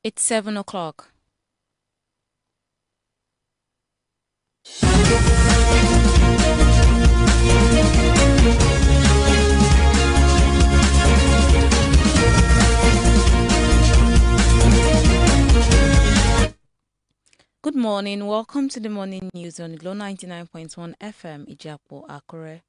It's 7 o'clock. Good morning. Welcome to the morning news on Glow 99.1 FM, Ijapo, Akure.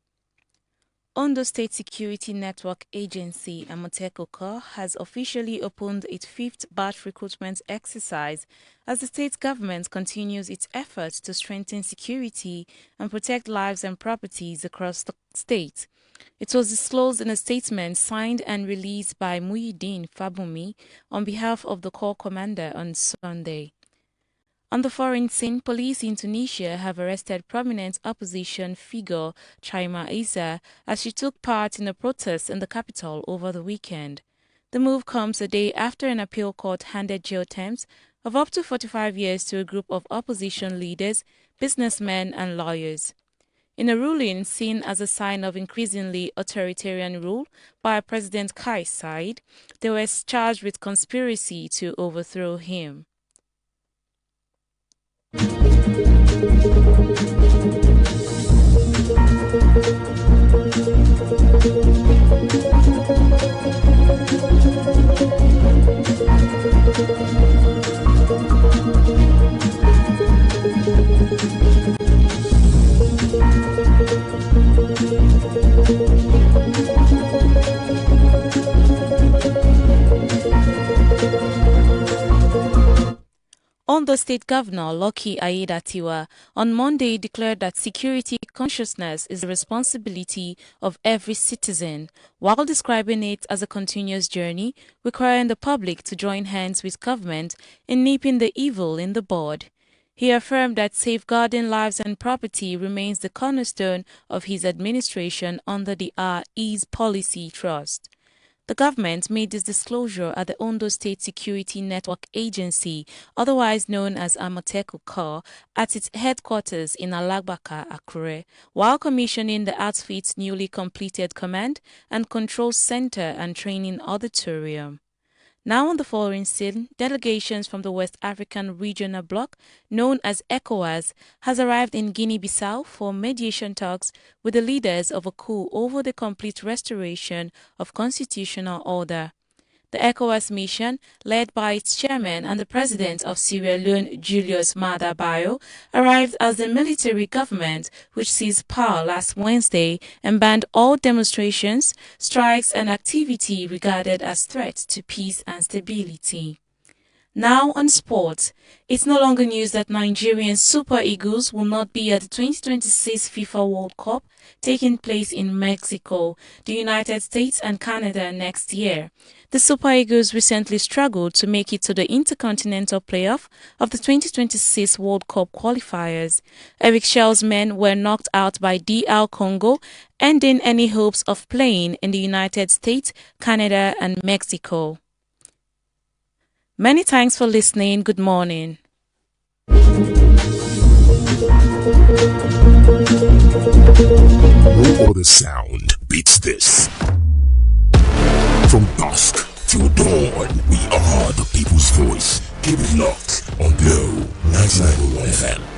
Ondo State Security Network Agency, Akure, has officially opened its fifth batch recruitment exercise as the state government continues its efforts to strengthen security and protect lives and properties across the state. It was disclosed in a statement signed and released by Muhyiddin Fabumi on behalf of the Corps Commander on Sunday. On the foreign scene, police in Tunisia have arrested prominent opposition figure Chaima Issa as she took part in a protest in the capital over the weekend. The move comes a day after an appeal court handed jail terms of up to 45 years to a group of opposition leaders, businessmen and lawyers. In a ruling seen as a sign of increasingly authoritarian rule by President Kais Saied, they were charged with conspiracy to overthrow him. Ondo State Governor Lucky Aiyedatiwa on Monday declared that security consciousness is the responsibility of every citizen, while describing it as a continuous journey requiring the public to join hands with government in nipping the evil in the bud. He affirmed that safeguarding lives and property remains the cornerstone of his administration under the Ease Policy Trust. The government made this disclosure at the Ondo State Security Network Agency, otherwise known as Akure, at its headquarters in Alagbaka, Akure, while commissioning the outfit's newly completed Command and Control Center and Training Auditorium. Now on the foreign scene, delegations from the West African Regional Bloc, known as ECOWAS, has arrived in Guinea-Bissau for mediation talks with the leaders of a coup over the complete restoration of constitutional order. The ECOWAS mission, led by its chairman and the president of Sierra Leone, Julius Maada Bio, arrived as the military government which seized power last Wednesday and banned all demonstrations, strikes and activity regarded as threats to peace and stability. Now on sports, it's no longer news that Nigerian Super Eagles will not be at the 2026 FIFA World Cup taking place in Mexico, the United States and Canada next year. The Super Eagles recently struggled to make it to the Intercontinental Playoff of the 2026 World Cup qualifiers. Eric Schell's men were knocked out by DR Congo, ending any hopes of playing in the United States, Canada and Mexico. Many thanks for listening. Good morning. No other sound beats this. From dusk till dawn, we are the people's voice. Keep it locked on Glow 99.1 FM.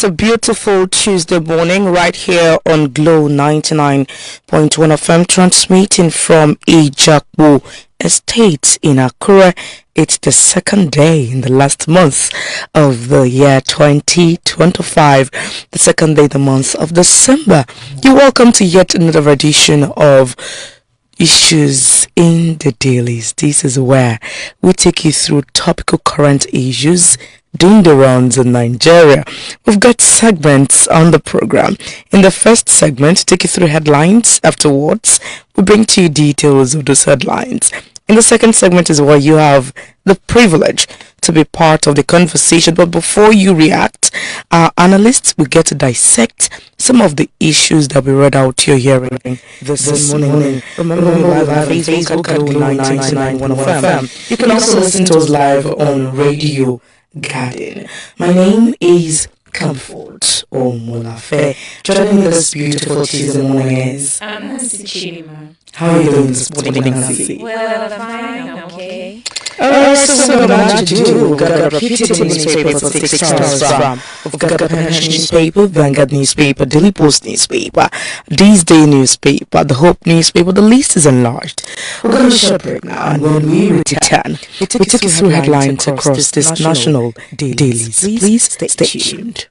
It's a beautiful Tuesday morning right here on Glow 99.1 FM, transmitting from Ijakbo Estate in Akure. It's the second day in the last month of the year 2025, the second day, the month of December. You're welcome to yet another edition of Issues in the Dailies. This is where we take you through topical current issues doing the rounds in Nigeria. We've got segments on the program. In the first segment, take you through headlines. Afterwards, we bring to you details of those headlines. In the second segment is where you have the privilege to be part of the conversation. But before you react, our analysts will get to dissect some of the issues that we read out you're hearing this morning. Remember, we live on Facebook at Glow 99.1 FM. You can also listen to us live on Radio Garden. My name is Comfort Omolafe. Joining me this beautiful Tuesday morning is Nancy Chilima. How are you doing this morning, Nancy? Well, fine, I'm okay. So much to do. We've got a reputed newspaper to take stars from. We've got the Punch newspaper, Vanguard newspaper, Daily Post newspaper, These Day newspaper, the Hope newspaper. The list is enlarged. We're going to short break now, and when we return, we take you through headlines across this national dailies. Please stay tuned.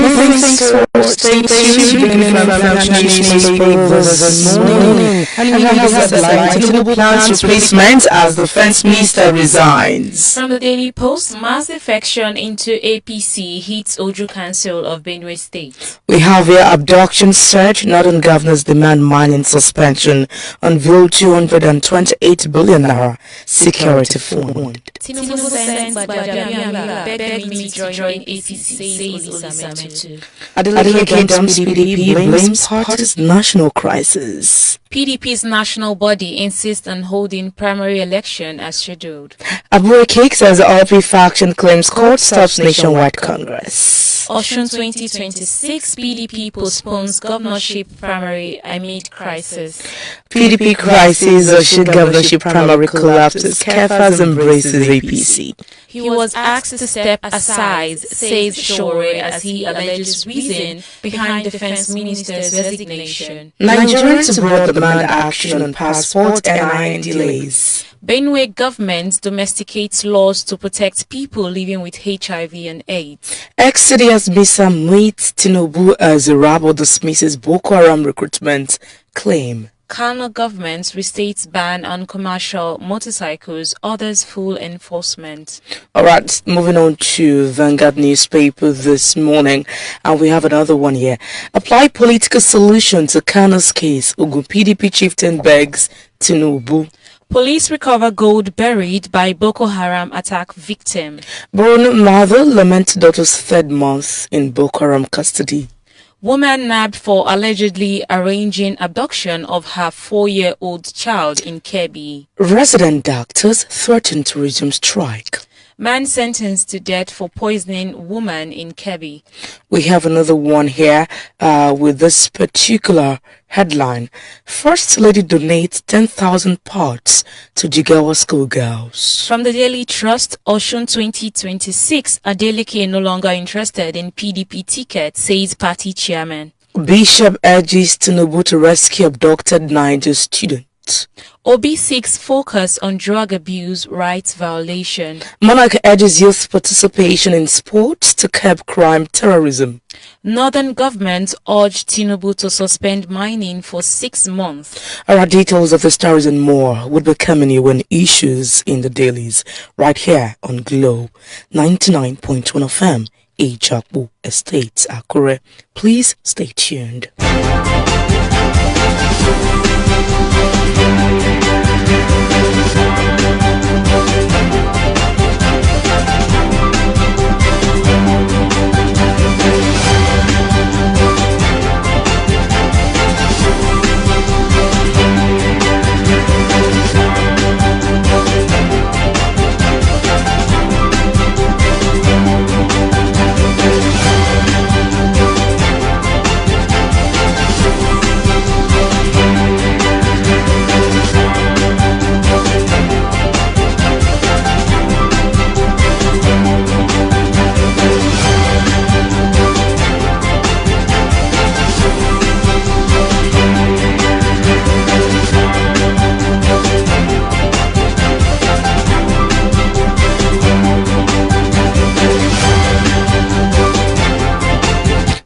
Thanks for staying tuned. Beginning from National Newspaper this morning. And we have the line Tinubu plans replacement as the defense minister resigns. From the Daily Post, mass defection into APC hits Oju Council of Benue State. We have here abduction surge, Northern governors demand mining suspension, unveil 228 billion naira security fund. Tinubu sends Bajabiamila, begged me to join APC, says Olisametu. Adeleke Kingdom's PDP blames party's national crisis. PDP's national body insists on holding primary election as scheduled. Akure says RP faction claims court stops nationwide congress. Osun 2026, PDP postpones governorship primary amid crisis. PDP crisis, Osun governorship primary collapses, Kefas embraces APC. He was asked to step aside, says Shore, as he alleges reason behind defense minister's resignation. Nigerians abroad demand action on passport and delays. Benue government domesticates laws to protect people living with HIV and AIDS. Exodus Bisa meets Tinubu as a rebel dismisses Boko Haram recruitment claim. Kano government restates ban on commercial motorcycles, orders full enforcement. Alright, moving on to Vanguard newspaper this morning, and we have another one here. Apply political solution to Kano's case, Ogun PDP chieftain begs Tinubu. Police recover gold buried by Boko Haram attack victim. Born mother laments daughter's third month in Boko Haram custody. Woman nabbed for allegedly arranging abduction of her 4-year-old child in Kebbi. Resident doctors threaten to resume strike. Man sentenced to death for poisoning woman in Kebbi. We have another one here with this particular headline. First Lady donates 10,000 pots to Jigawa schoolgirls. From the Daily Trust, Osun 2026, Adeleke no longer interested in PDP ticket, says party chairman. Bishop urges Tinubu to rescue abducted Niger student. Obi seeks focus on drug abuse rights violation. Monarch urges youth participation in sports to curb crime terrorism. Northern government urged Tinubu to suspend mining for 6 months. Our details of the stories and more would be coming you when issues in the dailies right here on Glow 99.1 FM Ijakpo Estate, Akure. Please stay tuned.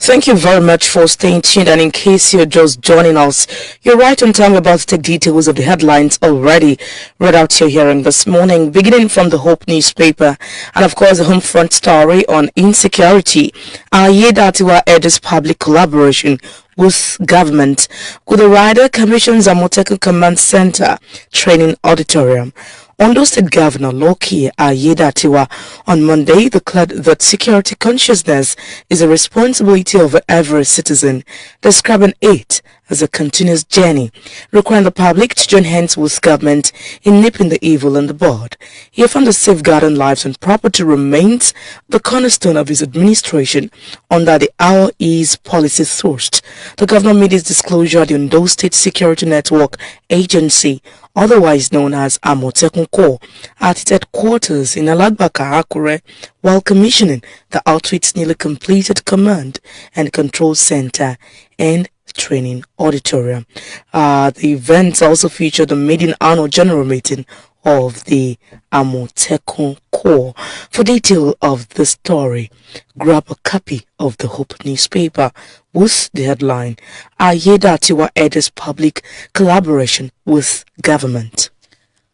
Thank you very much for staying tuned, and in case you're just joining us, you're right on time. About to take details of the headlines already read out to your hearing this morning, beginning from the Hope newspaper, and of course the home front story on insecurity. Ayedatiwa urges public collaboration with government. Kudu Rider commissions Amoteku Command Center Training Auditorium. Ondo State Governor Loki Ayedatiwa on Monday declared that security consciousness is a responsibility of every citizen, describing it as a continuous journey, requiring the public to join hands with government in nipping the evil in the bud. He found that safeguarding lives and property remains the cornerstone of his administration under the Our Ease policy thrust. The governor made his disclosure at the Ondo State Security Network Agency, otherwise known as Amotekun Corps, at its headquarters in Alagbaka, Akure, while commissioning the outfit's nearly completed command and control center and training auditorium. The events also featured the maiden annual general meeting of the Amotekun Corps. For detail of the story, grab a copy of the Hope newspaper with the headline, Ayedatiwa urges public collaboration with government.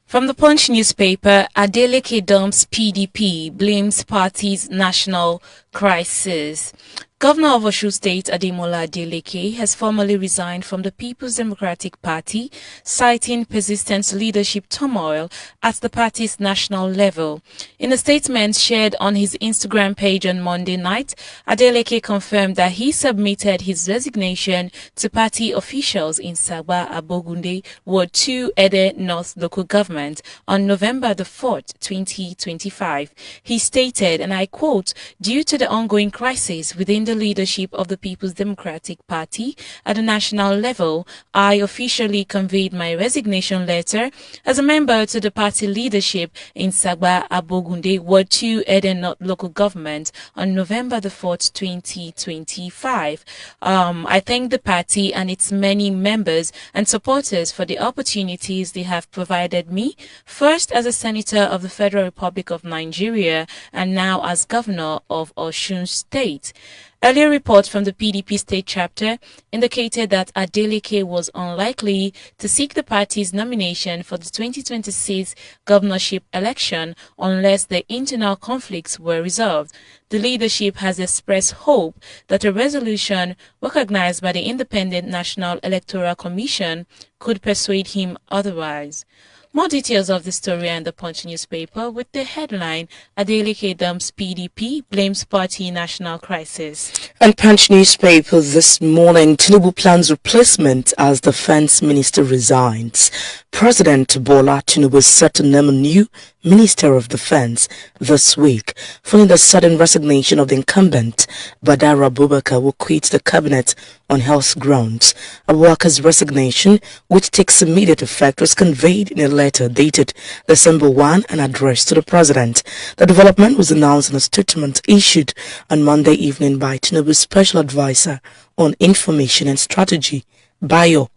From the Punch newspaper, Adeleke dumps PDP, blames party's national crisis. Governor of Osun State Ademola Adeleke has formally resigned from the People's Democratic Party, citing persistent leadership turmoil at the party's national level. In a statement shared on his Instagram page on Monday night, Adeleke confirmed that he submitted his resignation to party officials in Sagba Abogunde, Ward 2, Ede North Local Government on November the 4th, 2025. He stated, and I quote, "Due to the ongoing crisis within the leadership of the People's Democratic Party at the national level, I officially conveyed my resignation letter as a member to the party leadership in Sagba Abogunde, Ward 2, Eden North Local Government on November the 4th, 2025. I thank the party and its many members and supporters for the opportunities they have provided me, first as a senator of the Federal Republic of Nigeria and now as governor of Osun State." Earlier reports from the PDP state chapter indicated that Adeleke was unlikely to seek the party's nomination for the 2026 governorship election unless the internal conflicts were resolved. The leadership has expressed hope that a resolution recognized by the Independent National Electoral Commission could persuade him otherwise. More details of the story are in the Punch newspaper with the headline, Adeleke dumps PDP, blames party national crisis. And Punch newspaper this morning, Tinubu plans replacement as defense minister resigns. President Bola Tinubu is set to name a new Minister of Defense this week, following the sudden resignation of the incumbent. Badara Abubakar will quit the cabinet on health grounds. Abubakar's resignation, which takes immediate effect, was conveyed in a letter dated December 1 and addressed to the president. The development was announced in a statement issued on Monday evening by Tinubu's special advisor on information and strategy, Bayo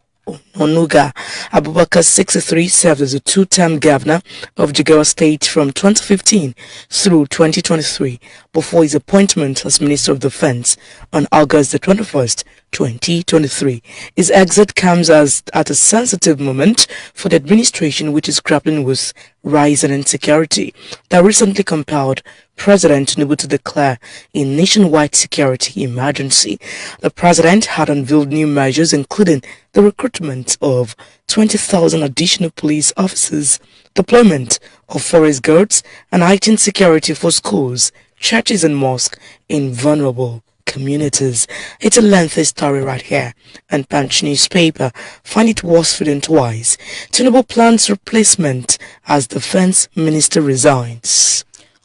Onuga. Abubakar, 63, served as a two-term governor of Jigawa State from 2015 through 2023 before his appointment as Minister of Defense on August the 21st, 2023. His exit comes at a sensitive moment for the administration, which is grappling with rising insecurity that recently compelled President Tinubu to declare a nationwide security emergency. The president had unveiled new measures, including the recruitment of 20,000 additional police officers, deployment of forest guards, and heightened security for schools, churches, and mosques in vulnerable communities. It's a lengthy story right here, and Punch newspaper find it worth reading twice. Tinubu plans replacement as defense minister resigns.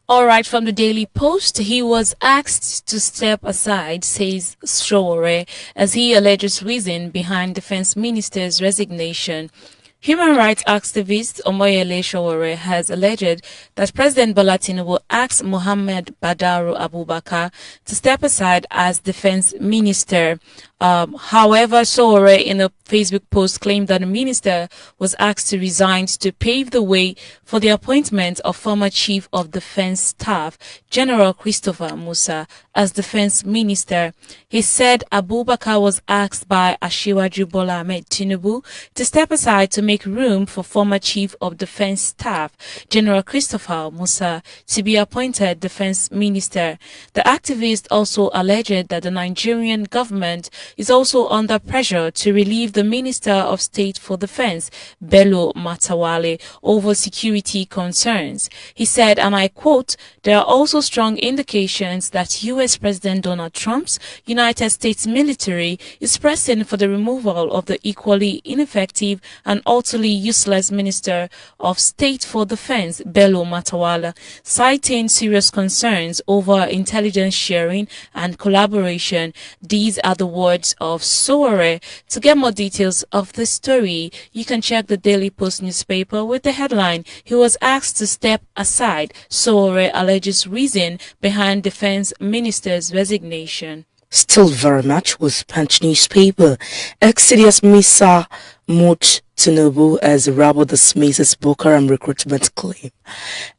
All right, from the Daily Post, he was asked to step aside, says Sowore, as he alleges reason behind defense minister's resignation. Human rights activist Omoyele Sowore has alleged that President Bola Tinubu asked Mohammed Badaru Abubakar to step aside as defense minister. However, Sowore in a Facebook post claimed that the minister was asked to resign to pave the way for the appointment of former Chief of Defense Staff, General Christopher Musa, as defense minister. He said Abubakar was asked by Asiwaju Bola Ahmed Tinubu to step aside to make room for former Chief of Defense Staff, General Christopher Musa, to be appointed defense minister. The activist also alleged that the Nigerian government is also under pressure to relieve the Minister of State for Defense, Bello Matawale, over security concerns. He said, and I quote, "There are also strong indications that U.S. President Donald Trump's United States military is pressing for the removal of the equally ineffective and utterly useless Minister of State for Defense, Bello Matawale, citing serious concerns over intelligence sharing and collaboration." These are the words of Sowore. To get more details of this story, you can check the Daily Post newspaper with the headline, "He was asked to step aside. Sowore alleges reason behind defense minister's resignation." Still very much with Punch newspaper. Ex-CDS Misa Much Tinubu as Rabo dismisses Boko Haram recruitment claim.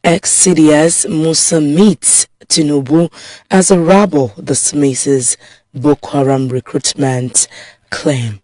Ex-CDS Musa meets Tinubu as a Rabo dismisses Boko Haram recruitment claim.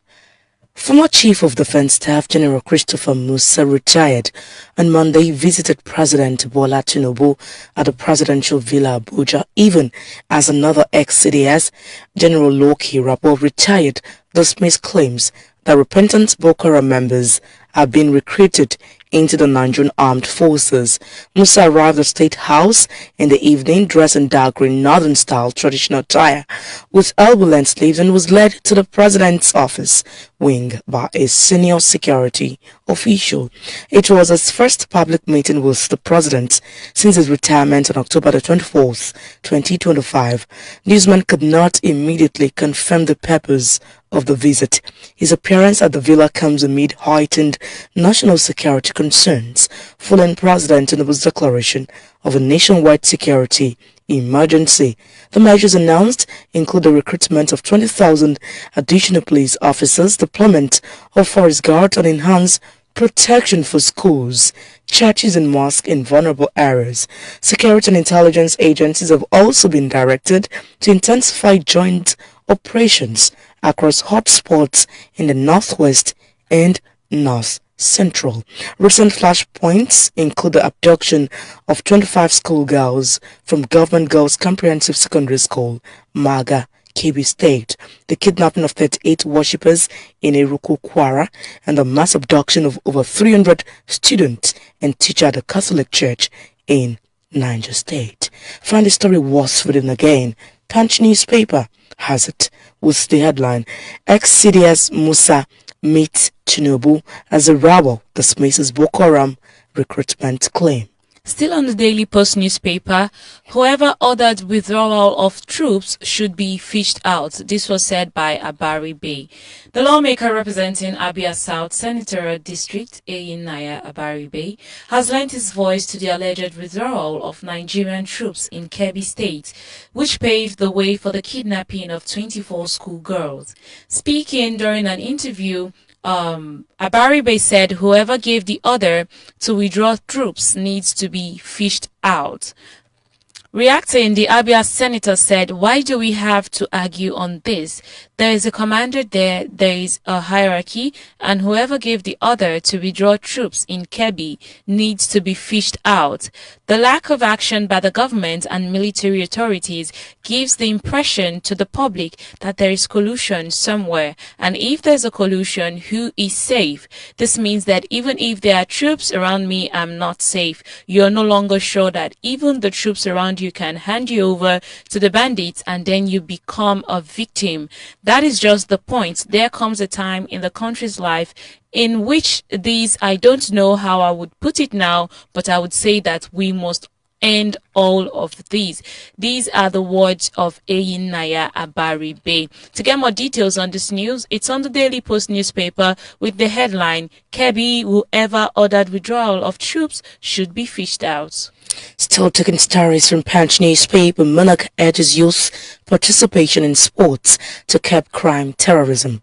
Former Chief of Defense Staff General Christopher Musa, retired on Monday, visited President Bola Tinubu at the Presidential Villa Abuja, even as another ex-CDS, General Loki Rabo, retired, dismissed claims that repentant Boko Haram members are being recruited into the Nigerian Armed Forces. Musa arrived at State House in the evening dressed in dark green northern-style traditional attire with elbow-length sleeves and was led to the president's office wing by a senior security official. It was his first public meeting with the president since his retirement on October the 24th, 2025. Newsman could not immediately confirm the purpose of the visit. His appearance at the villa comes amid heightened national security concerns following President Tinubu's declaration of a nationwide security emergency. The measures announced include the recruitment of 20,000 additional police officers, deployment of forest guards, and enhanced protection for schools, churches, and mosques in vulnerable areas. Security and intelligence agencies have also been directed to intensify joint operations across hotspots in the northwest and north central. Recent flashpoints include the abduction of 25 schoolgirls from Government Girls Comprehensive Secondary School, Maga, Kebbi State, the kidnapping of 38 worshippers in Eruku, Kwara, and the mass abduction of over 300 students and teachers at the Catholic Church in Niger State. Find the story worth reading again. Punch newspaper has it with the headline, ex-CDS Musa meets Tinubu as a rebel dismisses Boko Haram recruitment claim. Still on the Daily Post newspaper, whoever ordered withdrawal of troops should be fished out. This was said by Abari Bey. The lawmaker representing Abia South Senatorial District, Naya Abari Bey, has lent his voice to the alleged withdrawal of Nigerian troops in Kebbi State, which paved the way for the kidnapping of 24 schoolgirls. Speaking during an interview Abaribe said whoever gave the order to withdraw troops needs to be fished out. Reacting, the Abia senator said, "Why do we have to argue on this? There is a commander there is a hierarchy, and whoever gave the order to withdraw troops in Kebbi needs to be fished out." The lack of action by the government and military authorities gives the impression to the public that there is collusion somewhere, and if there's a collusion, who is safe? This means that even if there are troops around me, I'm not safe. You're no longer sure that even the troops around you can hand you over to the bandits, and then you become a victim. That is just the point. There comes a time in the country's life in which I don't know how I would put it now, but I would say that we must end all of these. These are the words of Eyinaya Abaribe. To get more details on this news, it's on the Daily Post newspaper with the headline, "Kebbi, whoever ordered withdrawal of troops should be fished out." Still taking stories from Punch newspaper, Monarch urges youth participation in sports to curb crime terrorism.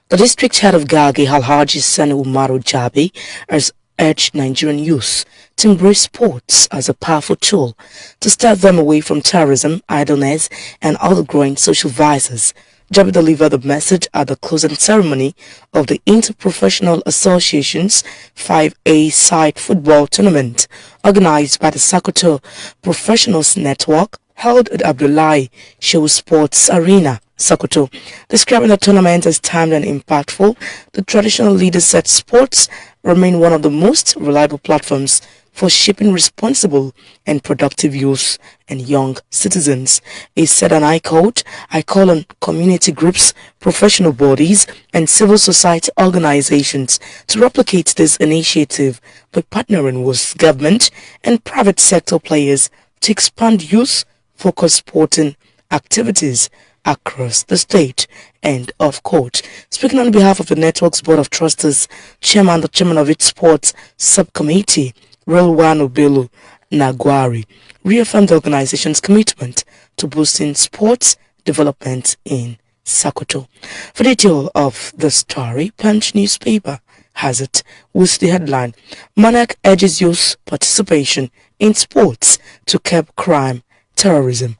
The district head of Gagi, Alhaji Sani Umaru Jabi, has urged Nigerian youth to embrace sports as a powerful tool to steer them away from terrorism, idleness, and other growing social vices. Jabi delivered the message at the closing ceremony of the Interprofessional Association's 5A side football tournament organized by the Sokoto Professionals Network, held at Abdullahi Shehu Sports Arena, Sokoto. Describing the tournament as timed and impactful, the traditional leaders said sports remain one of the most reliable platforms for shaping responsible and productive youth and young citizens. He said, and I quote, "I call on community groups, professional bodies, and civil society organizations to replicate this initiative by partnering with government and private sector players to expand youth-focused sporting activities across the state." End of quote. Speaking on behalf of the network's board of trustees, the chairman of its sports subcommittee, Relwan Obelu Nagwari, reaffirmed the organization's commitment to boosting sports development in Sokoto. For detail of the story, Punch newspaper has it with the headline, "Monarch urges youth participation in sports to curb crime terrorism."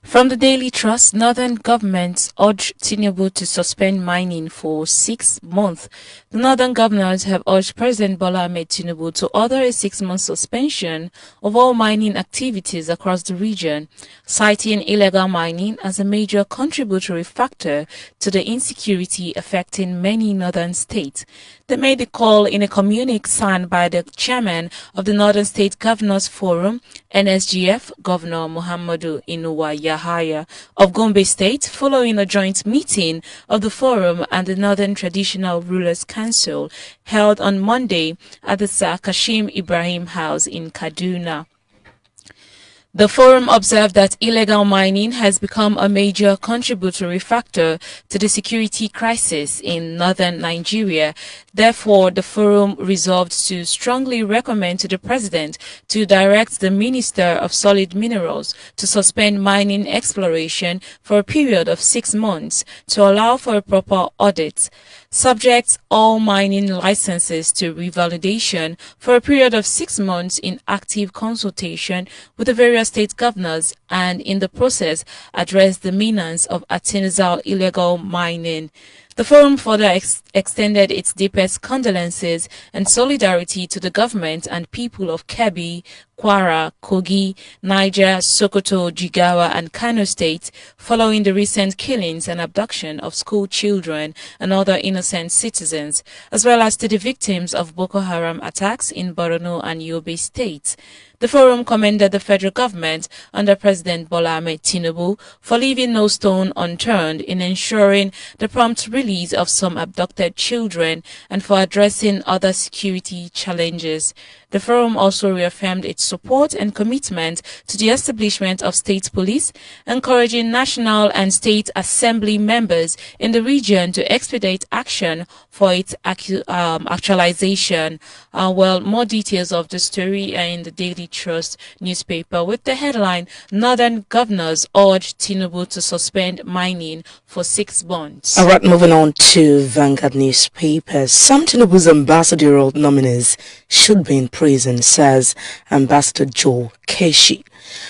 From the Daily Trust, Northern governments urge Tinubu to suspend mining for 6 months. The Northern governors have urged President Bola Ahmed Tinubu to order a 6-month suspension of all mining activities across the region, citing illegal mining as a major contributory factor to the insecurity affecting many northern states. They made the call in a communique signed by the chairman of the Northern State Governors Forum, NSGF, Governor Muhammadu Inuwa Yahaya of Gombe State, following a joint meeting of the Forum and the Northern Traditional Rulers Council held on Monday at the Sir Kashim Ibrahim House in Kaduna. The forum observed that illegal mining has become a major contributory factor to the security crisis in northern Nigeria. Therefore, the forum resolved to strongly recommend to the president to direct the Minister of Solid Minerals to suspend mining exploration for a period of 6 months to allow for a proper audit. Subjects all mining licenses to revalidation for a period of 6 months in active consultation with the various state governors, and in the process address the menace of artisanal illegal mining. The forum further extended its deepest condolences and solidarity to the government and people of Kebbi, Kwara, Kogi, Niger, Sokoto, Jigawa, and Kano states following the recent killings and abduction of school children and other innocent citizens, as well as to the victims of Boko Haram attacks in Borno and Yobe states. The forum commended the federal government under President Bola Ahmed Tinubu for leaving no stone unturned in ensuring the prompt release of some abducted children and for addressing other security challenges. The forum also reaffirmed its support and commitment to the establishment of state police, encouraging national and state assembly members in the region to expedite action for its actualization. Well, more details of the story are in the Daily Trust newspaper with the headline, Northern Governors urge Tinubu to suspend mining for 6 months. All right, moving on to Vanguard newspaper. Some Tinubu's ambassadorial nominees should be in prison, says Ambassador Joe Keshi.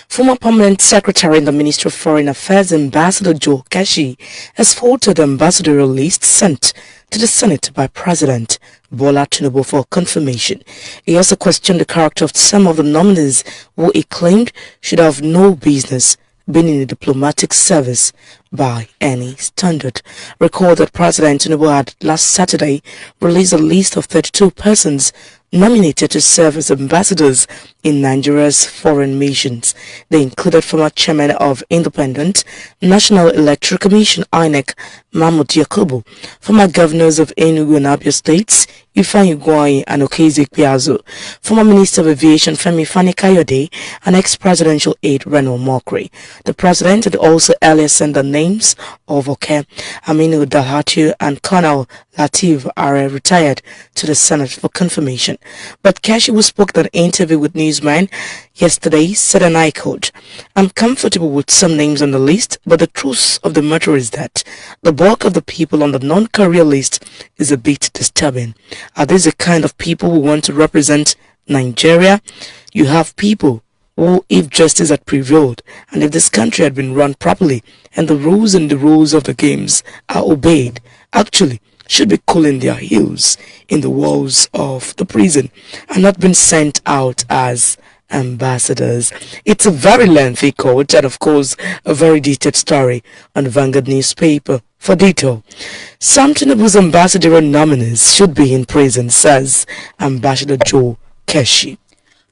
Former Permanent Secretary in the Ministry of Foreign Affairs, Ambassador Joe Keshi, has faulted the ambassadorial list sent to the Senate by President Bola Tinubu for confirmation. He also questioned the character of some of the nominees who he claimed should have no business being in the diplomatic service by any standard. Recall that President Tinubu had last Saturday released a list of 32 persons nominated to serve as ambassadors in Nigeria's foreign missions. They included former chairman of Independent National Electoral Commission (INEC) Mahmood Yakubu, former governors of Enugu and Abia states Ifeanyi Ugwuanyi and Okezie Ikpeazu, former Minister of Aviation Femi Fani-Kayode, and ex-presidential aide Reno Omokri. The president had also earlier sent the names of Oke Aminu Dalhatu and Colonel Lateef Are retired to the Senate for confirmation. But Keshi, who spoke at an interview with Newsman yesterday, said, and I quote, "I'm comfortable with some names on the list, but the truth of the matter is that the bulk of the people on the non-career list is a bit disturbing. Are these the kind of people who want to represent Nigeria? You have people who, if justice had prevailed and if this country had been run properly and the rules of the games are obeyed, actually should be cooling their heels in the walls of the prison and not been sent out as ambassadors." It's a very lengthy quote and of course a very detailed story on Vanguard newspaper. For detail, some Tinubu's ambassadorial nominees should be in prison, says Ambassador Joe Keshi.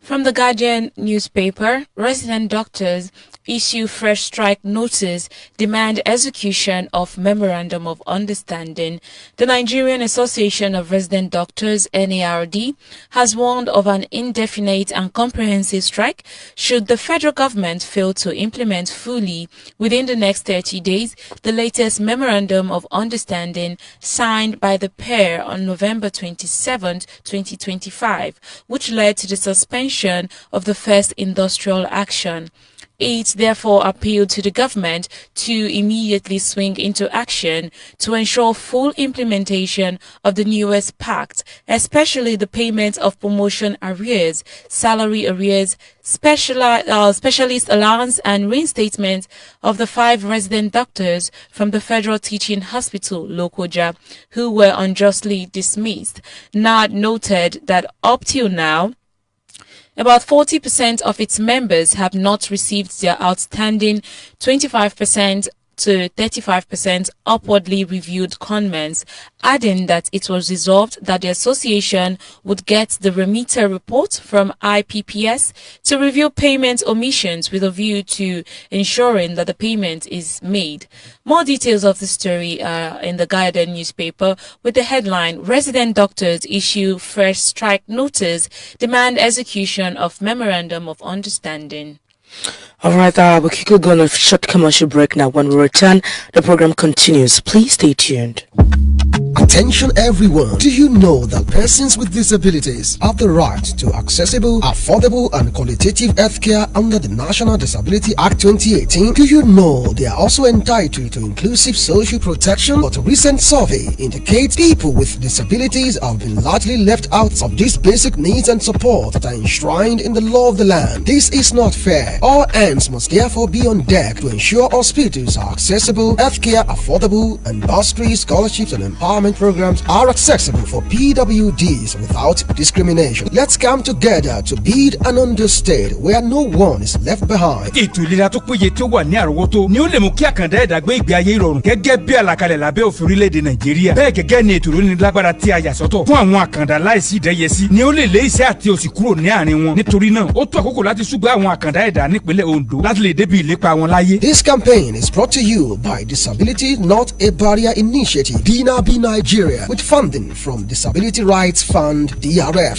From the Guardian newspaper, resident doctors issue fresh strike notice, demand execution of Memorandum of Understanding. The Nigerian Association of Resident Doctors, NARD, has warned of an indefinite and comprehensive strike should the federal government fail to implement fully within the next 30 days the latest Memorandum of Understanding signed by the pair on November 27, 2025, which led to the suspension of the first industrial action. It therefore appealed to the government to immediately swing into action to ensure full implementation of the newest pact, especially the payment of promotion arrears, salary arrears, specialist allowance and reinstatement of the 5 resident doctors from the Federal Teaching Hospital, Lokoja, who were unjustly dismissed. NARD noted that up till now, about 40% of its members have not received their outstanding 25% to 35% upwardly reviewed comments, adding that it was resolved that the association would get the remitter report from IPPS to review payment omissions with a view to ensuring that the payment is made. More details of the story are in the Guardian newspaper with the headline, Resident Doctors Issue Fresh Strike Notice, Demand Execution of Memorandum of Understanding. Alright, we'll go on a short commercial break now. When we return, the program continues. Please stay tuned. Attention everyone, do you know that persons with disabilities have the right to accessible, affordable and qualitative healthcare under the National Disability Act 2018? Do you know they are also entitled to inclusive social protection? But a recent survey indicates people with disabilities have been largely left out of these basic needs and support that are enshrined in the law of the land. This is not fair. All hands must therefore be on deck to ensure hospitals are accessible, healthcare affordable, and bursary, scholarships and empowerment programs are accessible for PWDs without discrimination. Let's come together to build an understate where no one is left behind. Ètò ìlera tó péye tó wà ní àrọ́wọ́tó ni ó lè mú kí àkàndá ẹ̀dá gbé ìgbé ayé ìrọ̀rùn gẹ́gẹ́ bí àlàkalẹ̀ lábẹ́ òfin orílẹ̀-èdè Nàìjíríà. Bẹ́ẹ̀ gẹ́gẹ́ ni ètò ìrónilágbára tí a yà sọ́tọ̀ fún àwọn àkàndá láìsí ìdẹ́yẹsí ni ó lè lé iṣẹ́ àti òṣì kúrò ní àárín wọn. Nítorí náà, ó tó àkókò láti ṣùgbọ́n àwọn àkàndá ẹ̀dá nípínlẹ̀ Ondo láti lè débi ìlépa wọn láyé. This campaign is brought to you by Disability Not a Barrier Initiative, DNAB Nigeria, with funding from Disability Rights Fund, DRF.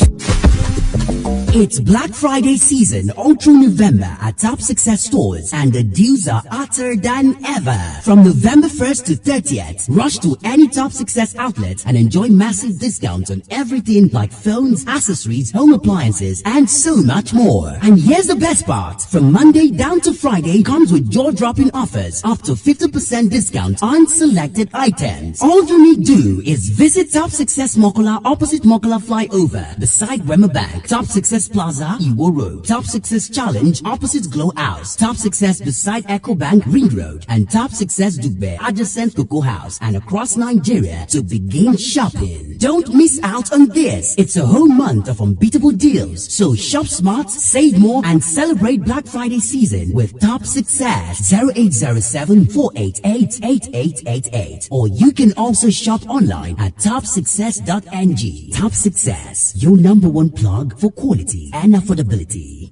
It's Black Friday season all through November at Top Success stores, and the deals are hotter than ever. From November 1st to 30th, rush to any Top Success outlet and enjoy massive discounts on everything like phones, accessories, home appliances, and so much more. And here's the best part. From Monday down to Friday comes with jaw-dropping offers up to 50% discount on selected items. All you need to do is visit Top Success Mokola opposite Mokola Flyover beside Wema Bank, Top Success Plaza, Iwo Road, Top Success Challenge opposite Glow House, Top Success beside Echo Bank Ring Road, and Top Success Dugbe adjacent Cocoa House, and across Nigeria to begin shopping. Don't miss out on this. It's a whole month of unbeatable deals. So shop smart, save more, and celebrate Black Friday season with Top Success. 0807-488-8888. Or you can also shop online at topsuccess.ng. Top Success, your #1 plug for quality and affordability.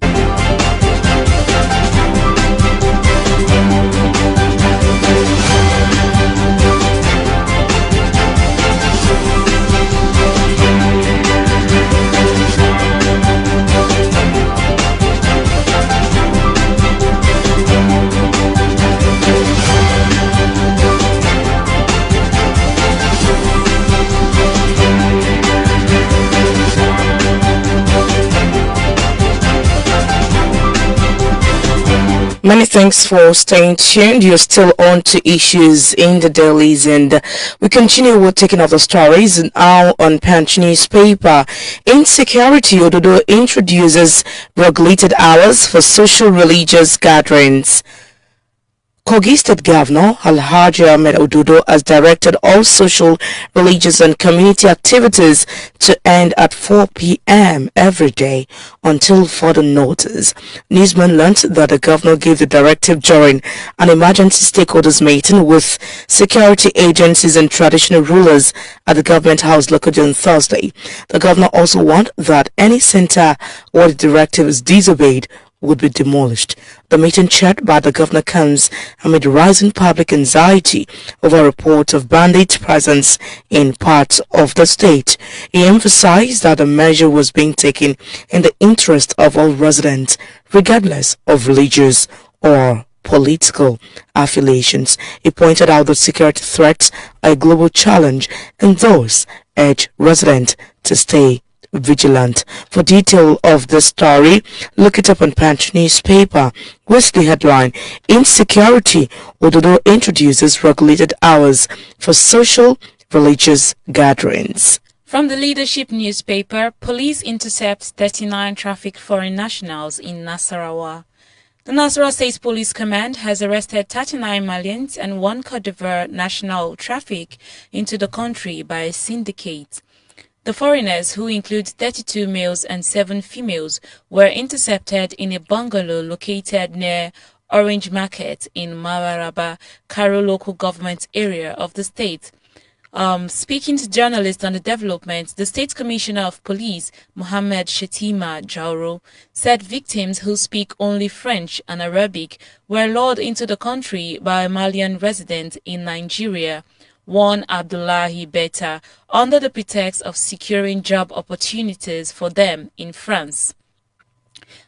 Many thanks for staying tuned. You're still on to issues in the dailies, and we continue with taking up the stories now on Punch newspaper. Insecurity, Ododo introduces regulated hours for social religious gatherings. Kogi State Governor Alhaji Ahmed Ododo has directed all social, religious and community activities to end at 4 p.m. every day until further notice. Newsman learned that the governor gave the directive during an emergency stakeholders meeting with security agencies and traditional rulers at the government house located on Thursday. The governor also warned that any center where the directive is disobeyed would be demolished. The meeting chaired by the governor comes amid rising public anxiety over reports of bandit presence in parts of the state. He emphasized that the measure was being taken in the interest of all residents, regardless of religious or political affiliations. He pointed out that security threats are a global challenge and thus urged residents to stay vigilant. For detail of the story, look it up on Punch newspaper with the headline, Insecurity, Ododo introduces regulated hours for social religious gatherings. From the Leadership newspaper, police intercept 39 trafficked foreign nationals in Nasarawa. The Nasarawa State Police Command has arrested 39 Malians and 1 Cote d'Ivoire national trafficked into the country by a syndicate. The foreigners, who include 32 males and 7 females, were intercepted in a bungalow located near Orange Market in Mararaba, Karo local government area of the state. Speaking to journalists on the development, the State Commissioner of Police, Mohammed Shetima Jauro, said victims who speak only French and Arabic were lured into the country by a Malian resident in Nigeria, one Abdullahi Beta, under the pretext of securing job opportunities for them in France.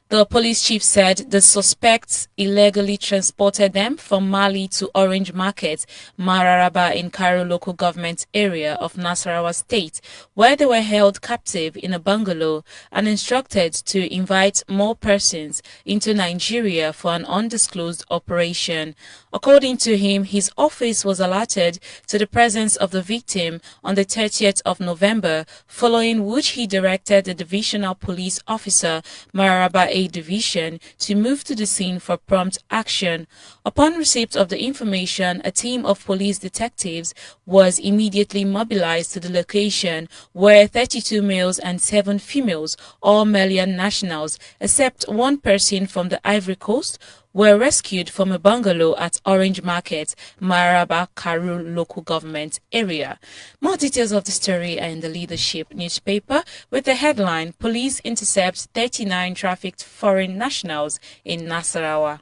The police chief said the suspects illegally transported them from Mali to Orange Market, Mararaba in Cairo local government area of Nasarawa state, where they were held captive in a bungalow and instructed to invite more persons into Nigeria for an undisclosed operation. According to him, his office was alerted to the presence of the victim on the 30th of November, following which he directed the divisional police officer, Mararaba A Division, to move to the scene for prompt action. Upon receipt of the information, a team of police detectives was immediately mobilized to the location, where 32 males and 7 females, all Malian nationals, except one person from the Ivory Coast, were rescued from a bungalow at Orange Market, Maraba Karu local government area. More details of the story are in the Leadership newspaper with the headline, Police intercepts 39 trafficked foreign nationals in Nasarawa.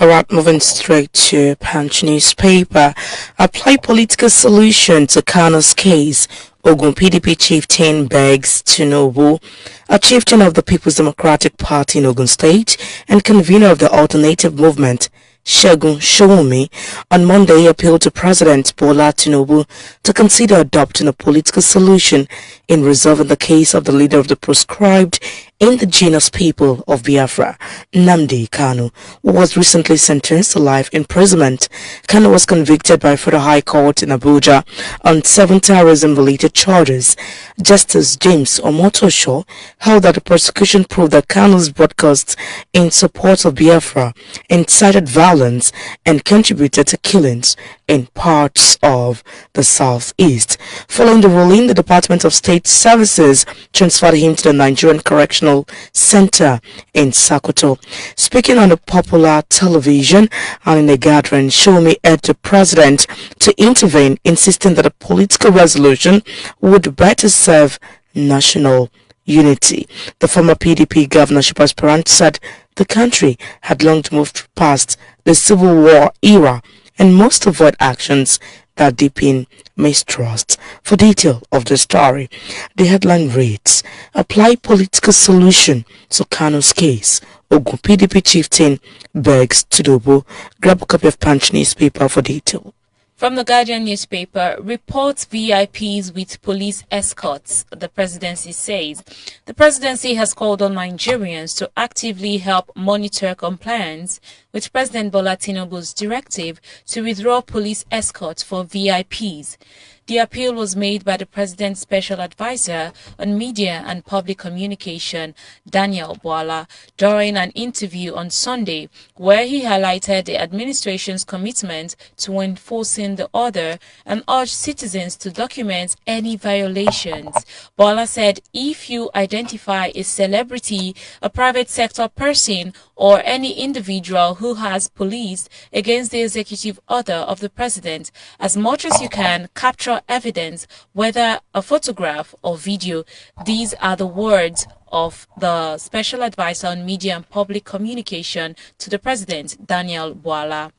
Alright, moving straight to Punch newspaper. Apply political solution to Kano's case. Ogun PDP chieftain begs Tinubu, a chieftain of the People's Democratic Party in Ogun State and convener of the alternative movement, Segun Showunmi, on Monday appealed to President Bola Tinubu to consider adopting a political solution in resolving the case of the leader of the proscribed indigenous people of Biafra, Nnamdi Kanu, who was recently sentenced to life imprisonment. Kanu was convicted by Federal High Court in Abuja on 7 terrorism-related charges. Justice James Omotosho held that the prosecution proved that Kanu's broadcasts in support of Biafra incited violence and contributed to killings in parts of the southeast. Following the ruling, the Department of State Services transferred him to the Nigerian Correctional Center in Sokoto. Speaking on the popular television and in a gathering, Showunmi urged the president to intervene, insisting that a political resolution would better serve national unity. The former PDP governorship aspirant said the country had long moved past the Civil War era and must avoid actions that deepen mistrust. For detail of the story, the headline reads, Apply political solution to Kanu's case. Ogun PDP chieftain begs Tinubu. Grab a copy of Punch newspaper for detail. From the Guardian newspaper, reports VIPs with police escorts, the presidency says. The presidency has called on Nigerians to actively help monitor compliance with President Bola Tinubu's directive to withdraw police escorts for VIPs. The appeal was made by the President's Special Advisor on Media and Public Communication, Daniel Bwala, during an interview on Sunday, where he highlighted the administration's commitment to enforcing the order and urged citizens to document any violations. Bwala said, if you identify a celebrity, a private sector person, or any individual who has policed against the executive order of the President, as much as you can, capture evidence, whether a photograph or video. These are the words of the Special Advisor on Media and Public Communication to the President, Daniel Bwala.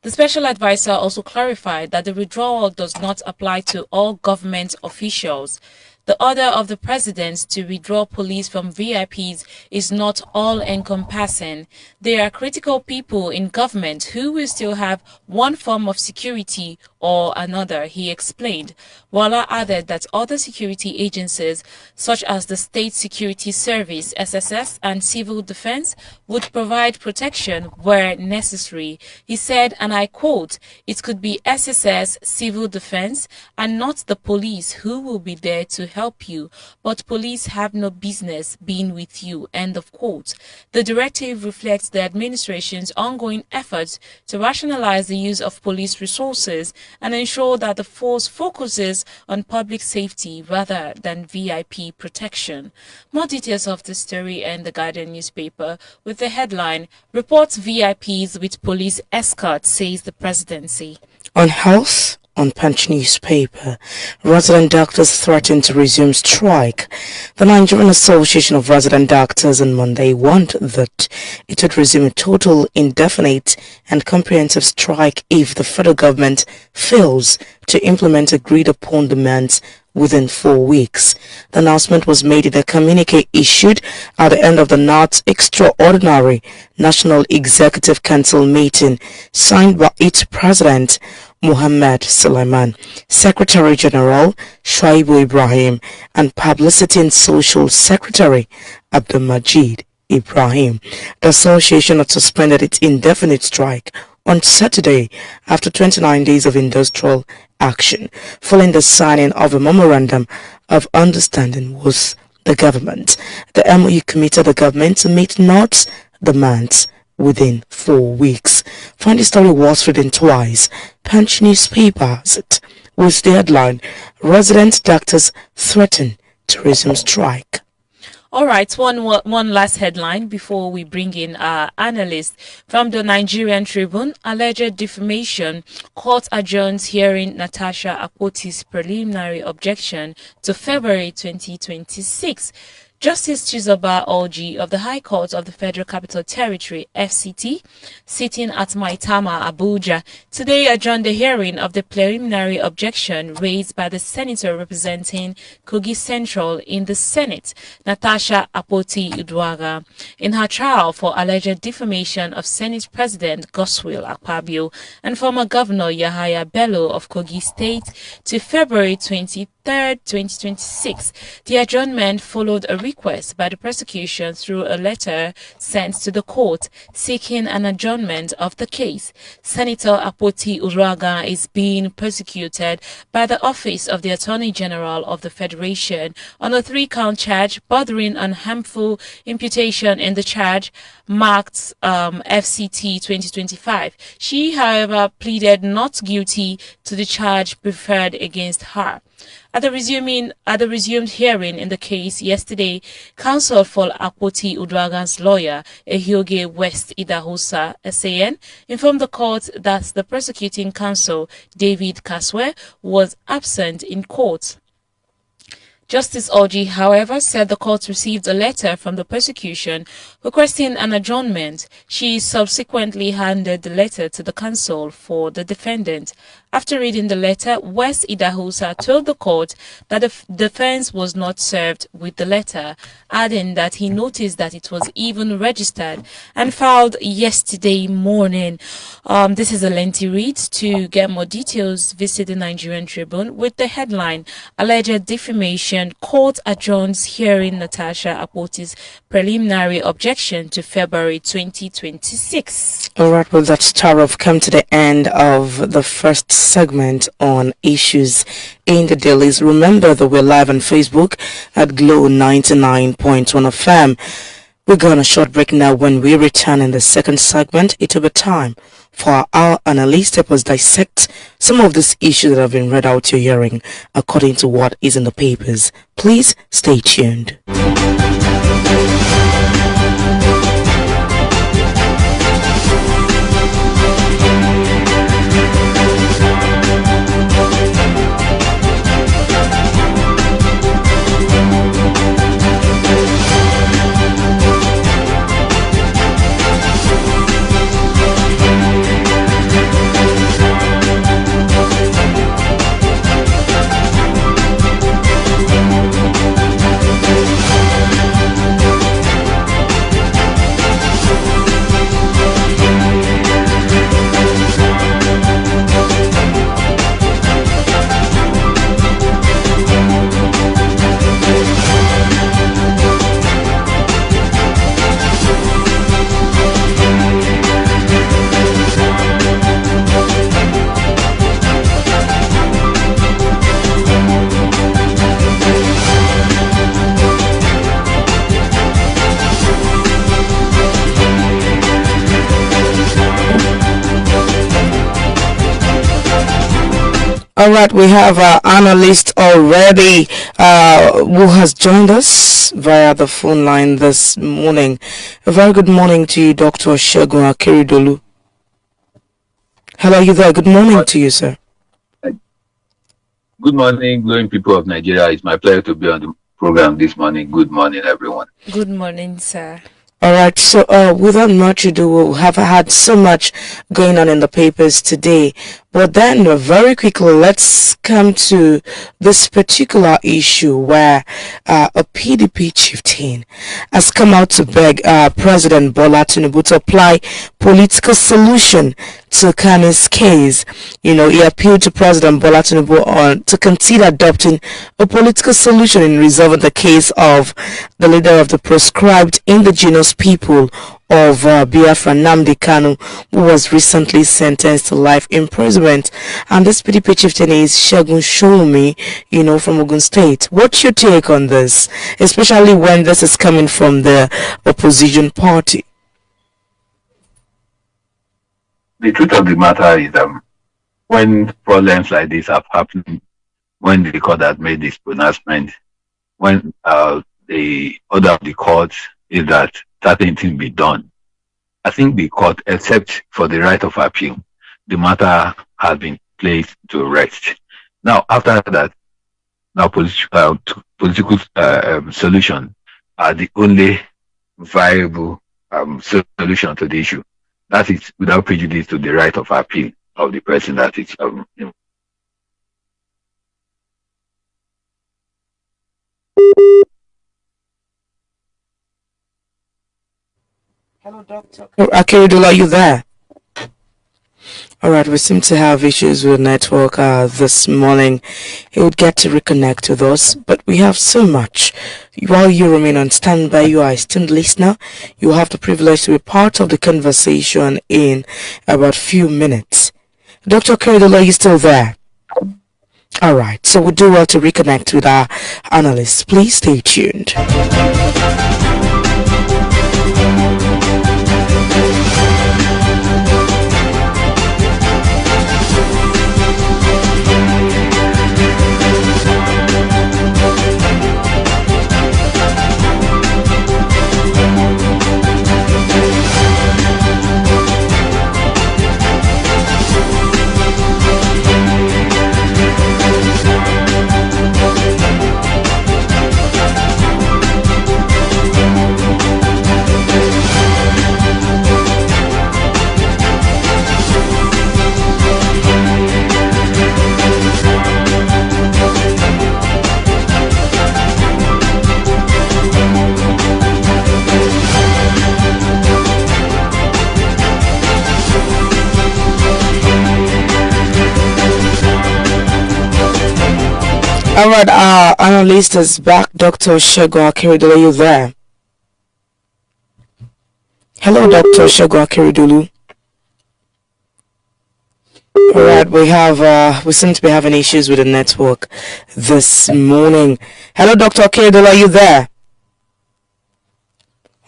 The Special Advisor also clarified that the withdrawal does not apply to all government officials. The order of the President to withdraw police from VIPs is not all-encompassing. There are critical people in government who will still have one form of security or another, he explained. Wala added that other security agencies, such as the State Security Service, SSS, and Civil Defense, would provide protection where necessary. He said, and I quote, "It could be SSS, Civil Defense, and not the police who will be there to help you, but police have no business being with you," end of quote. The directive reflects the administration's ongoing efforts to rationalize the use of police resources and ensure that the force focuses on public safety rather than VIP protection. More details of the story in the Guardian newspaper with the headline, Reports VIPs with police escort, says the presidency. On health, on Punch newspaper, resident doctors threaten to resume strike. The Nigerian Association of Resident Doctors on Monday warned that it would resume a total, indefinite and comprehensive strike if the federal government fails to implement agreed-upon demands within 4 weeks. The announcement was made in a communique issued at the end of the NART's extraordinary National Executive Council meeting, signed by its president, Mohammed Suleiman, Secretary General Shuaibu Ibrahim, and Publicity and Social Secretary Abdulmajid Ibrahim. The association had suspended its indefinite strike on Saturday after 29 days of industrial action, following the signing of a memorandum of understanding with the government. The MOU committed the government to meet NART's demands within 4 weeks. Find the story was written twice. Punch newspaper has it with the headline, Resident Doctors Threaten to Resume Strike. All right, one last headline before we bring in our analyst. From the Nigerian Tribune, alleged defamation, court adjourns hearing Natasha Akpoti's preliminary objection to February 2026. Justice Chizoba Orji of the High Court of the Federal Capital Territory, FCT, sitting at Maitama, Abuja, today adjourned the hearing of the preliminary objection raised by the senator representing Kogi Central in the Senate, Natasha Akpoti-Uduaghan, in her trial for alleged defamation of Senate President Godswill Akpabio and former Governor Yahaya Bello of Kogi State to February 23, 2026. The adjournment followed a request by the prosecution through a letter sent to the court seeking an adjournment of the case. Senator Akpoti-Uduaghan is being persecuted by the Office of the Attorney General of the Federation on a 3-count charge bordering on harmful imputation in the charge marked FCT 2025. She, however, pleaded not guilty to the charge preferred against her. At the resumed hearing in the case yesterday, counsel for Akpoti-Uduaghan's lawyer, Ehioge West Idahosa SAN, informed the court that the prosecuting counsel, David Kaswe, was absent in court. Justice Orji, however, said the court received a letter from the prosecution requesting an adjournment. She subsequently handed the letter to the counsel for the defendant. After reading the letter, West Idahosa told the court that the defense was not served with the letter, adding that he noticed that it was even registered and filed yesterday morning. This is a lengthy read. To get more details, visit the Nigerian Tribune with the headline, Alleged Defamation, Court Adjourns Hearing Natasha Akpoti's Preliminary Objection to February 2026. All right, well, that's Tarov come to the end of the first segment on issues in the dailies. Remember that we're live on Facebook at Glow 99.1 FM. We're going on a short break now. When we return in the second segment, it will be time for our analyst to help us dissect some of these issues that have been read out to your hearing according to what is in the papers. Please stay tuned. All right, we have our analyst already who has joined us via the phone line this morning. A very good morning to you, Dr. Segun Akeredolu. Hello, you there? Good morning to you, sir. Good morning, glowing people of Nigeria. It's my pleasure to be on the program this morning. Good morning, everyone. Good morning, sir. All right, so without much ado, we have had so much going on in the papers today. But then, very quickly, let's come to this particular issue where a PDP chieftain has come out to beg President Bola Tinubu to apply political solution to Kani's case. You know, he appealed to President Bola Tinubu to consider adopting a political solution in resolving the case of the leader of the proscribed indigenous people of Biafra, Nnamdi Kanu, who was recently sentenced to life imprisonment. And this PDP chieftain is Segun Shoumi, you know, from Ogun State. What's your take on this, especially when this is coming from the opposition party? The truth of the matter is when problems like this have happened, when the court has made this pronouncement, when the order of the court is that certain things be done, I think the court, except for the right of appeal, the matter has been placed to rest. Now, after that, now political solution are the only viable solution to the issue. That is without prejudice to the right of appeal of the person that is Hello, Doctor. Akeredolu, are you there? All right, we seem to have issues with network this morning. He would get to reconnect with us, but we have so much. While you remain on standby, you are a esteemed listener. You have the privilege to be part of the conversation in about few minutes. Dr. Akeredolu, are you still there? All right, so we do well to reconnect with our analysts. Please stay tuned. All right, our analyst is back. Dr. Segun Akeredolu, are you there? Hello, Dr. Segun Akeredolu. All right, we seem to be having issues with the network this morning. Hello, Dr. Akeredolu, are you there?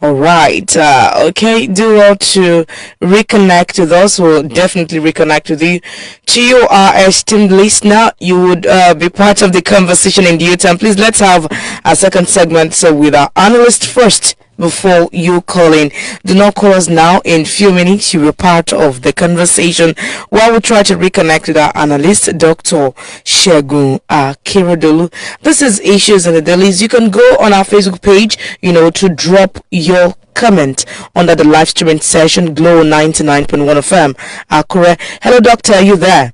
All right. Okay. Do well to reconnect with us. We'll definitely reconnect with you. To you, our esteemed listener, you would be part of the conversation in due time. Please let's have a second segment. So with our analyst first. Before you call in, do not call us now. In few minutes, you will be part of the conversation while we try to reconnect with our analyst, Dr. Segun Akeredolu. This is Issues in the Dailies. You can go on our Facebook page, to drop your comment under the live streaming session, Glow 99.1 FM, Akure. Hello, Doctor. Are you there?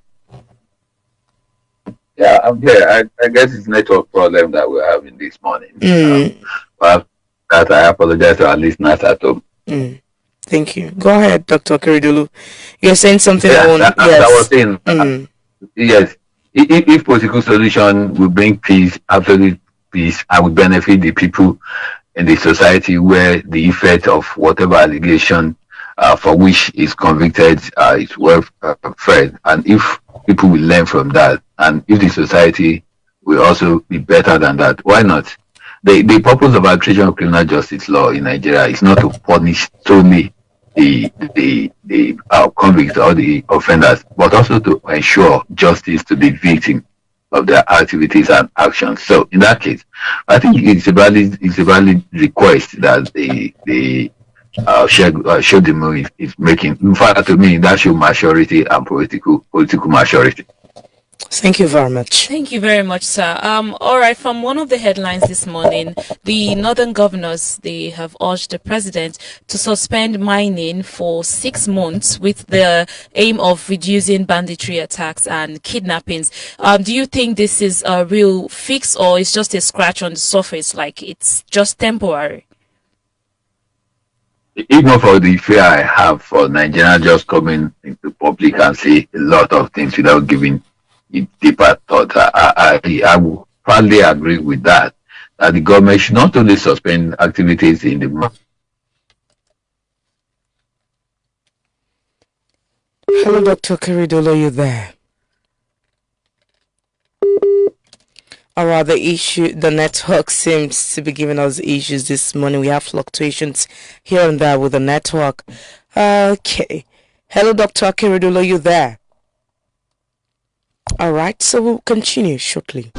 Yeah, I'm here. I guess it's network problem that we're having this morning. But that I apologize to our listeners at home. Thank you. Go ahead, Dr. Akeredolu. You're saying something yes. Yes. I was saying, yes, if political solution will bring peace, absolute peace, and will benefit the people in the society where the effect of whatever allegation for which is convicted is well fed, and if people will learn from that, and if the society will also be better than that, why not? The purpose of arbitration of criminal justice law in Nigeria is not to punish solely the convicts or the offenders, but also to ensure justice to the victim of their activities and actions. So in that case, I think it's a valid request that the Shodimu is making. In fact, to me, that shows maturity and political maturity. Thank you very much. Thank you very much, sir. All right, from one of the headlines this morning, the northern governors, they have urged the president to suspend mining for 6 months with the aim of reducing banditry attacks and kidnappings. Do you think this is a real fix, or it's just a scratch on the surface, like it's just temporary? Even for the fear I have for Nigeria just coming into public and say a lot of things without giving deeper thought, I will probably agree with that the government should not only suspend activities in the Hello, Dr. Akeredolu, are you there? Alright, the network seems to be giving us issues this morning. We have fluctuations here and there with the network. Okay. Hello, Dr. Akeredolu, are you there? All right, so we'll continue shortly.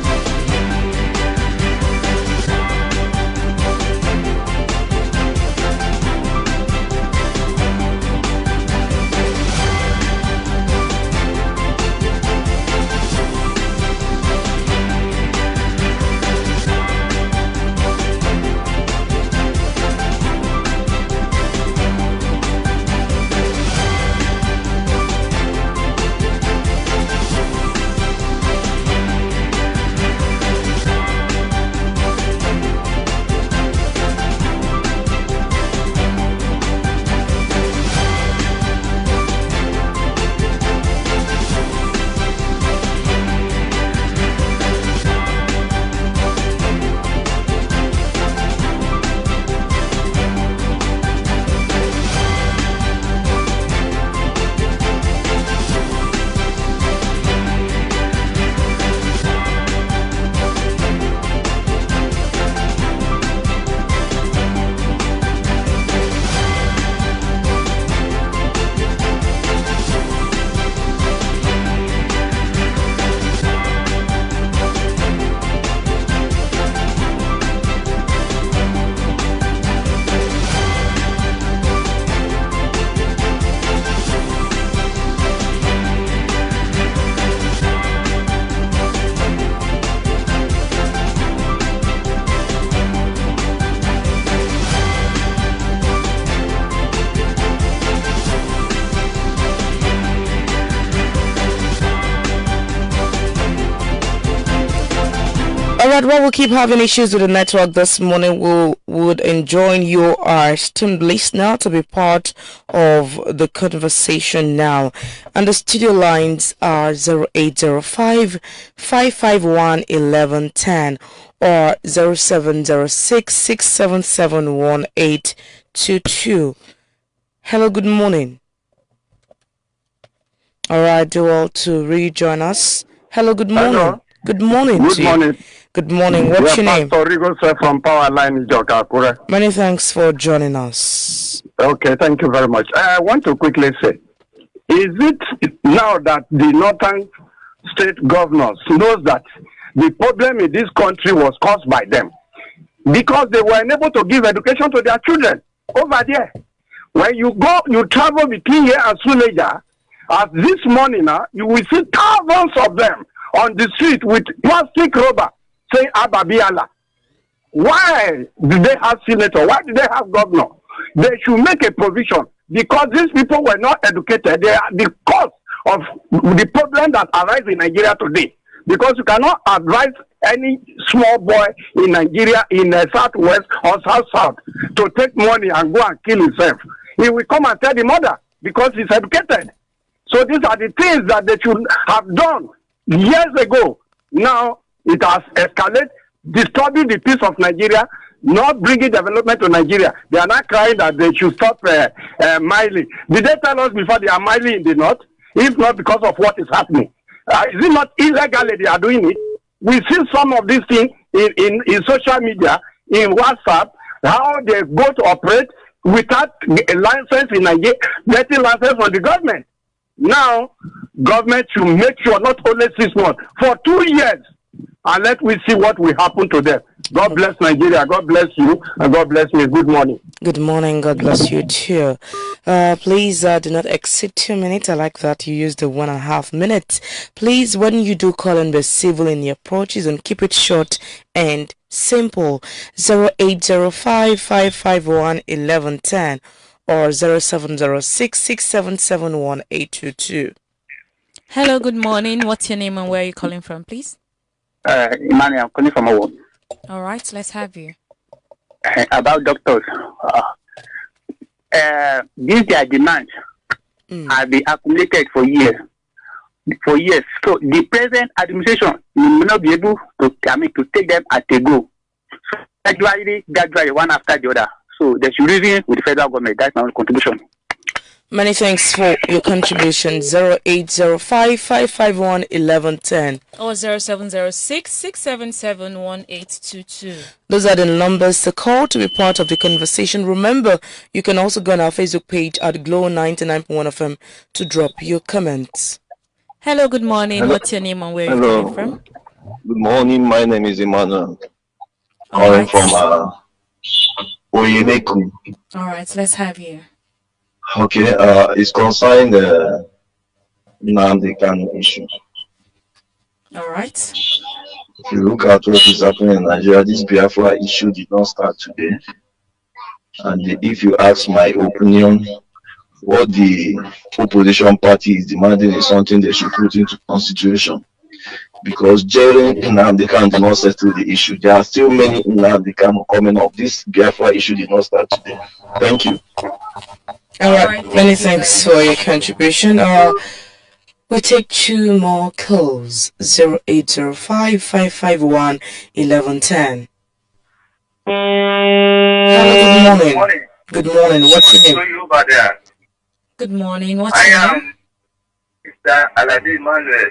right, well, we'll keep having issues with the network this morning. We would enjoin you, our esteemed listener, to be part of the conversation now. And the studio lines are 0805 551 1110 or 0706 677 1822. Hello, good morning. All right, do all to rejoin us. Hello, good morning. Hello. Good morning. Good morning. Good morning. What's your name? Pastor Rigo sir from Power Line Akure. Many thanks for joining us. Okay, thank you very much. I want to quickly say, is it now that the northern state governors knows that the problem in this country was caused by them because they were unable to give education to their children over there? When you travel between here and Suleja, as this morning now, you will see thousands of them on the street with plastic rubber saying Ababiala. Why did they have senator? Why did they have governor? They should make a provision because these people were not educated. They are the cause of the problem that arises in Nigeria today. Because you cannot advise any small boy in Nigeria in the southwest or south to take money and go and kill himself. He will come and tell the mother because he's educated. So these are the things that they should have done years ago. Now it has escalated, disturbing the peace of Nigeria, not bringing development to Nigeria. They are not crying that they should stop mining. Did they tell us before they are mining in the north? If not because of what is happening. Is it not illegally they are doing it? We see some of these things in social media, in WhatsApp, how they go to operate without a license in Nigeria, getting license from the government. Now, government should make sure not only 6 months, for 2 years, and let we see what will happen to them. God bless Nigeria. God bless you, and God bless me. Good morning. Good morning. God bless you too. Please do not exceed 2 minutes. I like that you use the 1.5 minutes. Please, when you do call and be civil in your approaches and keep it short and simple. 0805 551 1110 or 0706 677 1822. Hello, good morning. What's your name and where are you calling from, please? Emmanuel, I'm calling from Owo. All right, let's have you. About doctors. These their demands have been accumulated for years. So the present administration will not be able to take them at a go. So gradually, one after the other. So they should reason with the federal government. That's my own contribution. Many thanks for your contribution. 0805 551 1110 or 0706 677 1822. Those are the numbers to call to be part of the conversation. Remember, you can also go on our Facebook page at Glow 99.1 FM to drop your comments. Hello, good morning. Hello. What's your name and where are you calling from? Good morning. My name is Emmanuel. Calling from Oyeneku. All right, let's have you. Okay, it's concerning the Nnamdi Kanu issue. All right. If you look at what is happening in Nigeria, this Biafra issue did not start today. And if you ask my opinion, what the opposition party is demanding is something they should put into consideration. Because jailing Nnamdi Kanu did not settle the issue. There are still many Nnamdi Kanu coming up. This Biafra issue did not start today. Thank you. All right, many thanks for your contribution. We take 2 more calls. 0805 551 1110. Hello, good morning. Good morning. What's your name? Good morning. What's your name? Mr. Aladi Emmanuel,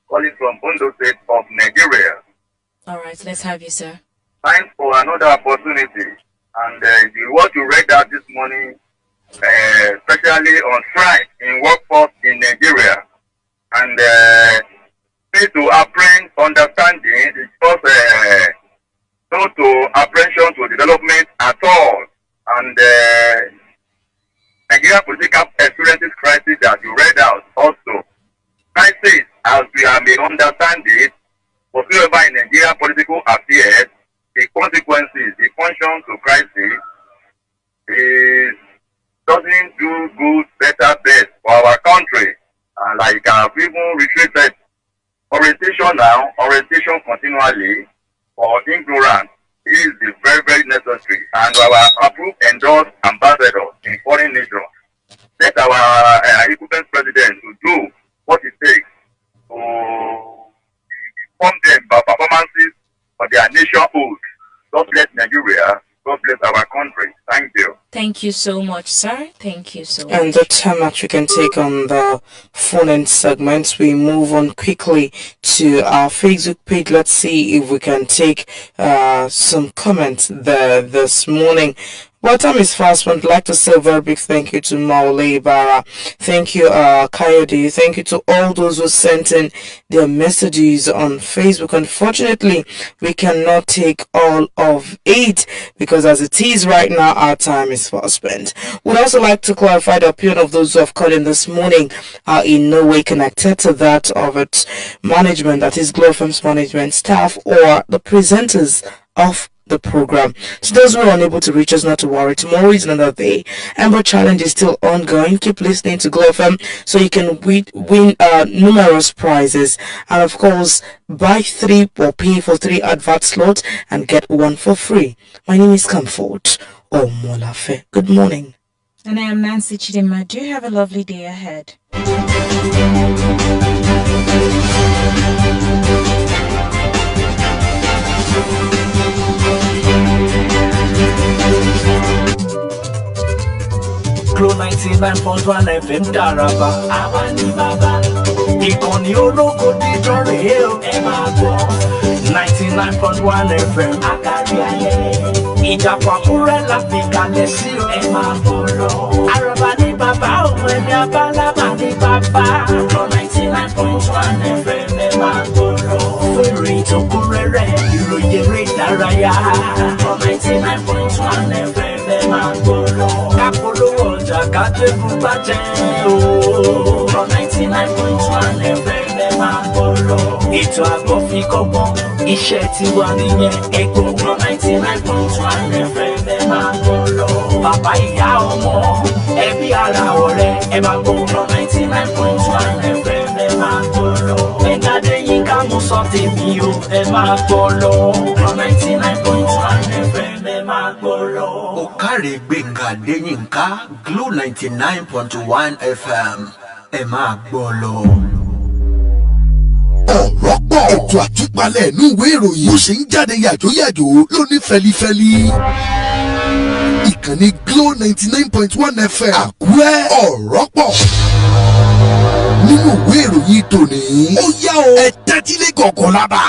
calling from Ondo State of Nigeria. All right, let's have you, sir. Thanks for another opportunity. And what you read out this morning, especially on strike in workforce in Nigeria, and need to apprehend understanding because no to apprehension to development at all, and Nigeria political experiences crisis that you read out also. Crisis, as we may understand it, whatsoever in Nigeria political affairs, the consequences, the function to crisis is doesn't do good, better, best for our country. Like I've even reiterated, orientation now, orientation continually, or ignorance is very, very necessary. And our approved, endorsed ambassadors in foreign nations, let our incumbent president to do what it takes to inform them about performances for their nationhood. God bless Nigeria. God bless our country. Thank you. Thank you so much, sir. Thank you so much. And the time that we can take on the phone-in segments, we move on quickly to our Facebook page. Let's see if we can take some comments there this morning. Well, time is fast. I'd like to say a very big thank you to Maule Bara. Thank you, Coyote. Thank you to all those who sent in their messages on Facebook. Unfortunately, we cannot take all of it because as it is right now, our time is fast spent. We'd also like to clarify the opinion of those who have called in this morning are in no way connected to that of its management, that is Glow FM's management staff or the presenters of the program. So those who are unable to reach us, not to worry. Tomorrow is another day. Amber Challenge is still ongoing. Keep listening to Glow FM so you can win numerous prizes. And of course, buy 3 or pay for 3 advert slots and get 1 for free. My name is Comfort Omolafe. Good morning. And I am Nancy Chidima. Do have a lovely day ahead. Glow 99.1 FM Daraba. Awani Baba. Ìkànnì ológo dídán rèé o. Ẹ máa gbọ́. 99.1 FM. Akari ayé. Ìjàpá Akure la fi kalẹ̀ sí o. Ẹ máa gbọ́ lọ. Àràbà ní bàbá òun ẹni abálábà ní bàbá. Glow 99.1 FM. Ẹ máa gbọ́ lọ. Fèrè ìtọ́kùn rẹ̀ ìròyìn eré ìdárayá. Glow 99.1 FM. Ẹ máa gbọ́ lọ. Kápolówó ọjà kádébù bàjẹ́ o. Glow 99.1 FM ẹ máa gbọ́ lọ. Ètò àgbọ̀ fi kọ́gbọ́n, iṣẹ́ tiwa nìyẹn. Èkó Glow 99.1 FM ẹ máa gbọ́ lọ. Bàbá ìyá ọmọ, ẹbí ara ọ̀rẹ́ ẹ máa gbọ́ Glow 99.1 FM ẹ máa gbọ́ lọ. Ẹ̀ka Adéyínká mú sọ tèmi o, ẹ máa gbọ́ lọ. Glow 99.1 FM ẹ máa gbọ́ lọ. Òkàrè Gbénga Adéyínká Glow 99.1 FM ẹ máa gbọ́ lọ. Ọ̀rọ̀ pọ̀ ètò àtúpalẹ̀ inú ìwé ìròyìn bó ṣe ń jáde yàjóyàjó ló ní fẹlifẹli. Ìkànnì Glow 99.1 FM Àkúrẹ́ ọ̀rọ̀ pọ̀. Nínú ìwé ìròyìn tòní ó yá o ẹ tẹ́tí lé gọ̀gọ̀ lábà.